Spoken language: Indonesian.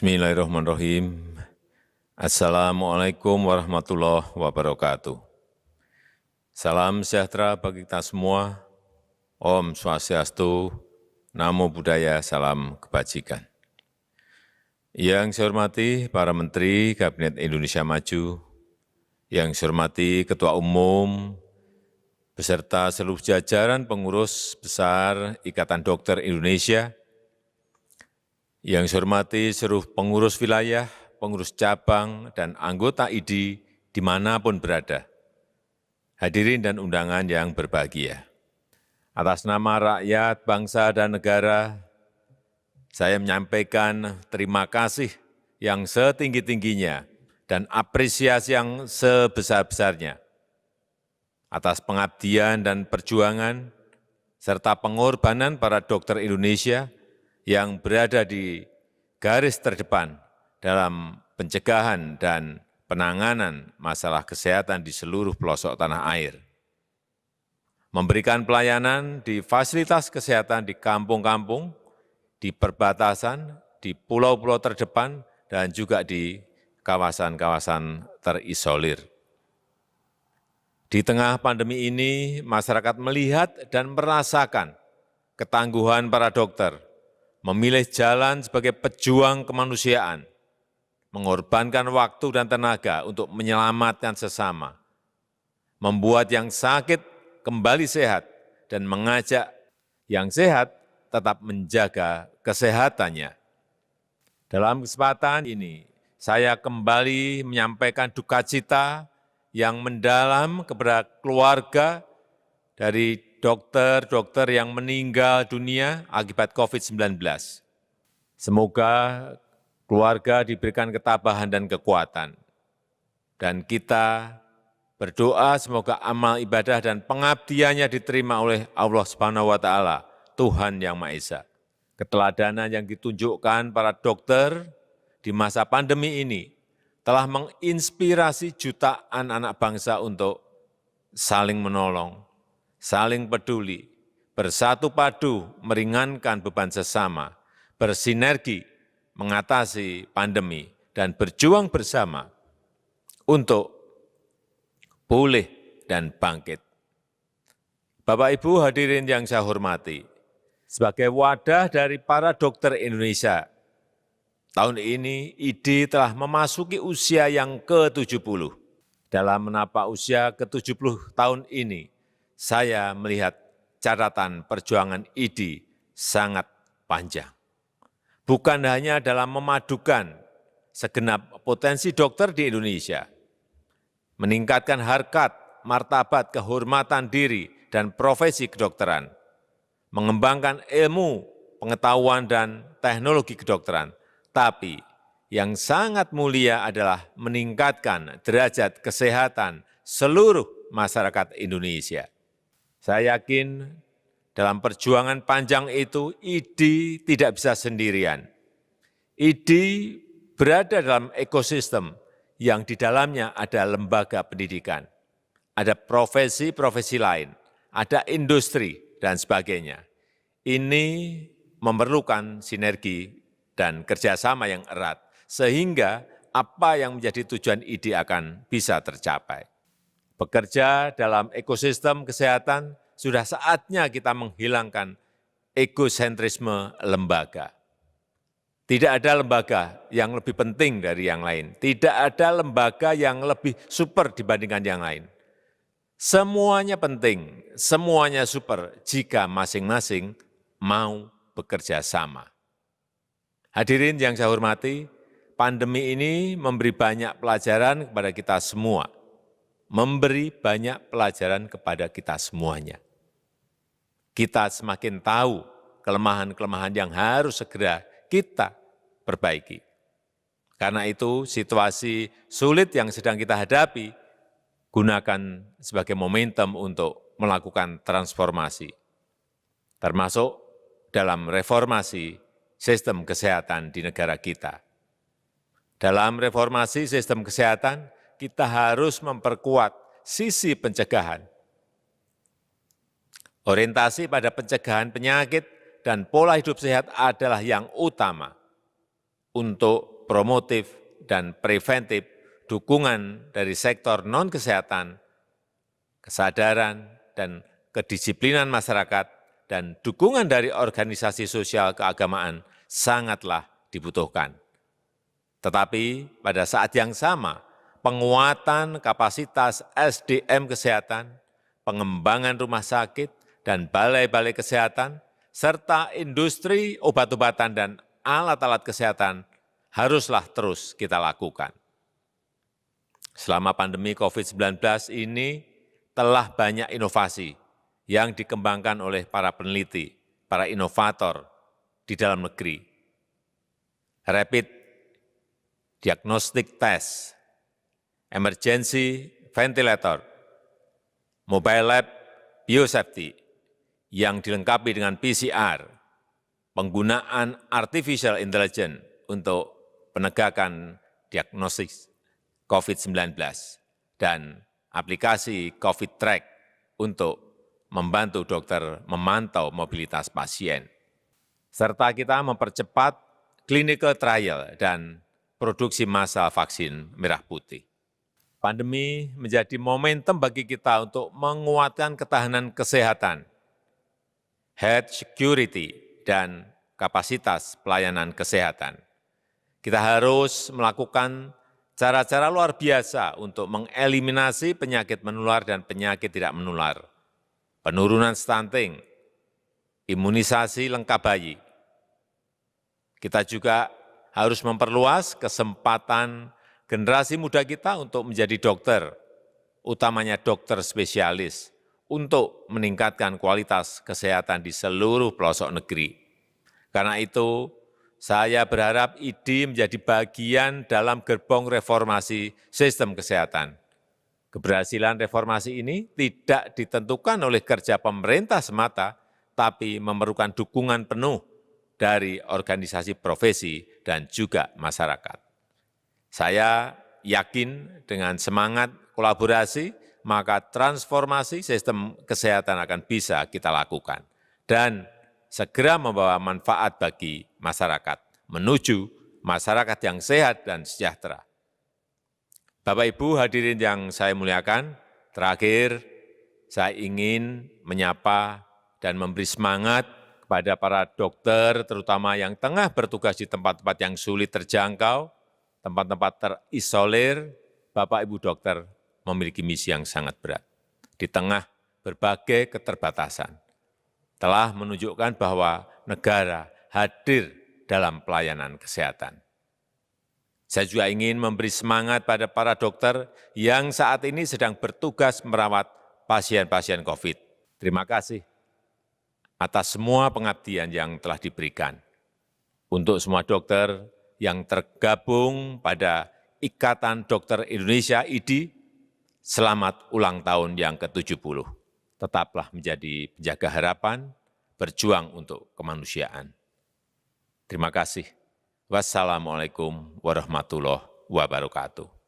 Bismillahirrahmanirrahim. Assalamualaikum warahmatullahi wabarakatuh. Salam sejahtera bagi kita semua. Om Swastiastu, Namo Buddhaya, salam kebajikan. Yang saya hormati para Menteri Kabinet Indonesia Maju, yang saya hormati Ketua Umum, beserta seluruh jajaran pengurus besar Ikatan Dokter Indonesia, yang saya hormati seluruh pengurus wilayah, pengurus cabang, dan anggota IDI dimanapun berada. Hadirin dan undangan yang berbahagia. Atas nama rakyat, bangsa, dan negara, saya menyampaikan terima kasih yang setinggi-tingginya dan apresiasi yang sebesar-besarnya atas pengabdian dan perjuangan serta pengorbanan para dokter Indonesia yang berada di garis terdepan dalam pencegahan dan penanganan masalah kesehatan di seluruh pelosok tanah air. Memberikan pelayanan di fasilitas kesehatan di kampung-kampung, di perbatasan, di pulau-pulau terdepan, dan juga di kawasan-kawasan terisolir. Di tengah pandemi ini, masyarakat melihat dan merasakan ketangguhan para dokter, memilih jalan sebagai pejuang kemanusiaan, mengorbankan waktu dan tenaga untuk menyelamatkan sesama, membuat yang sakit kembali sehat, dan mengajak yang sehat tetap menjaga kesehatannya. Dalam kesempatan ini, saya kembali menyampaikan duka cita yang mendalam kepada keluarga dari dokter-dokter yang meninggal dunia akibat COVID-19. Semoga keluarga diberikan ketabahan dan kekuatan. Dan kita berdoa semoga amal ibadah dan pengabdiannya diterima oleh Allah Subhanahu wa Ta'ala, Tuhan Yang Maha Esa. Keteladanan yang ditunjukkan para dokter di masa pandemi ini telah menginspirasi jutaan anak bangsa untuk saling menolong, saling peduli, bersatu padu meringankan beban sesama, bersinergi mengatasi pandemi, dan berjuang bersama untuk pulih dan bangkit. Bapak Ibu hadirin yang saya hormati, sebagai wadah dari para dokter Indonesia, tahun ini IDI telah memasuki usia yang ke-70. Dalam menapa usia ke-70 tahun ini, saya melihat catatan perjuangan IDI sangat panjang. Bukan hanya dalam memadukan segenap potensi dokter di Indonesia, meningkatkan harkat, martabat, kehormatan diri, dan profesi kedokteran, mengembangkan ilmu, pengetahuan, dan teknologi kedokteran, tapi yang sangat mulia adalah meningkatkan derajat kesehatan seluruh masyarakat Indonesia. Saya yakin dalam perjuangan panjang itu, IDI tidak bisa sendirian. IDI berada dalam ekosistem yang di dalamnya ada lembaga pendidikan, ada profesi-profesi lain, ada industri, dan sebagainya. Ini memerlukan sinergi dan kerjasama yang erat, sehingga apa yang menjadi tujuan IDI akan bisa tercapai. Bekerja dalam ekosistem kesehatan, sudah saatnya kita menghilangkan egosentrisme lembaga. Tidak ada lembaga yang lebih penting dari yang lain. Tidak ada lembaga yang lebih super dibandingkan yang lain. Semuanya penting, semuanya super jika masing-masing mau bekerja sama. Hadirin yang saya hormati, pandemi ini memberi banyak pelajaran kepada kita semua. Memberi banyak pelajaran kepada kita semuanya. Kita semakin tahu kelemahan-kelemahan yang harus segera kita perbaiki. Karena itu, situasi sulit yang sedang kita hadapi, gunakan sebagai momentum untuk melakukan transformasi, termasuk dalam reformasi sistem kesehatan di negara kita. Dalam reformasi sistem kesehatan, kita harus memperkuat sisi pencegahan. Orientasi pada pencegahan penyakit dan pola hidup sehat adalah yang utama untuk promotif dan preventif, dukungan dari sektor non-kesehatan, kesadaran dan kedisiplinan masyarakat, dan dukungan dari organisasi sosial keagamaan sangatlah dibutuhkan. Tetapi pada saat yang sama, penguatan kapasitas SDM kesehatan, pengembangan rumah sakit dan balai-balai kesehatan, serta industri obat-obatan dan alat-alat kesehatan haruslah terus kita lakukan. Selama pandemi COVID-19 ini telah banyak inovasi yang dikembangkan oleh para peneliti, para inovator di dalam negeri. Rapid diagnostic test, emergency ventilator, mobile lab biosafety yang dilengkapi dengan PCR, penggunaan artificial intelligence untuk penegakan diagnosis COVID-19, dan aplikasi COVID Track untuk membantu dokter memantau mobilitas pasien. Serta kita mempercepat clinical trial dan produksi massal vaksin merah putih. Pandemi menjadi momentum bagi kita untuk menguatkan ketahanan kesehatan, health security, dan kapasitas pelayanan kesehatan. Kita harus melakukan cara-cara luar biasa untuk mengeliminasi penyakit menular dan penyakit tidak menular, penurunan stunting, imunisasi lengkap bayi. Kita juga harus memperluas kesempatan generasi muda kita untuk menjadi dokter, utamanya dokter spesialis, untuk meningkatkan kualitas kesehatan di seluruh pelosok negeri. Karena itu, saya berharap IDI menjadi bagian dalam gerbong reformasi sistem kesehatan. Keberhasilan reformasi ini tidak ditentukan oleh kerja pemerintah semata, tapi memerlukan dukungan penuh dari organisasi profesi dan juga masyarakat. Saya yakin dengan semangat kolaborasi, maka transformasi sistem kesehatan akan bisa kita lakukan dan segera membawa manfaat bagi masyarakat, menuju masyarakat yang sehat dan sejahtera. Bapak Ibu hadirin yang saya muliakan, terakhir saya ingin menyapa dan memberi semangat kepada para dokter, terutama yang tengah bertugas di tempat-tempat yang sulit terjangkau, tempat-tempat terisolir. Bapak Ibu dokter memiliki misi yang sangat berat. Di tengah berbagai keterbatasan, telah menunjukkan bahwa negara hadir dalam pelayanan kesehatan. Saya juga ingin memberi semangat pada para dokter yang saat ini sedang bertugas merawat pasien-pasien COVID. Terima kasih atas semua pengabdian yang telah diberikan. Untuk semua dokter yang tergabung pada Ikatan Dokter Indonesia IDI, selamat ulang tahun yang ke-70. Tetaplah menjadi penjaga harapan, berjuang untuk kemanusiaan. Terima kasih. Wassalamualaikum warahmatullahi wabarakatuh.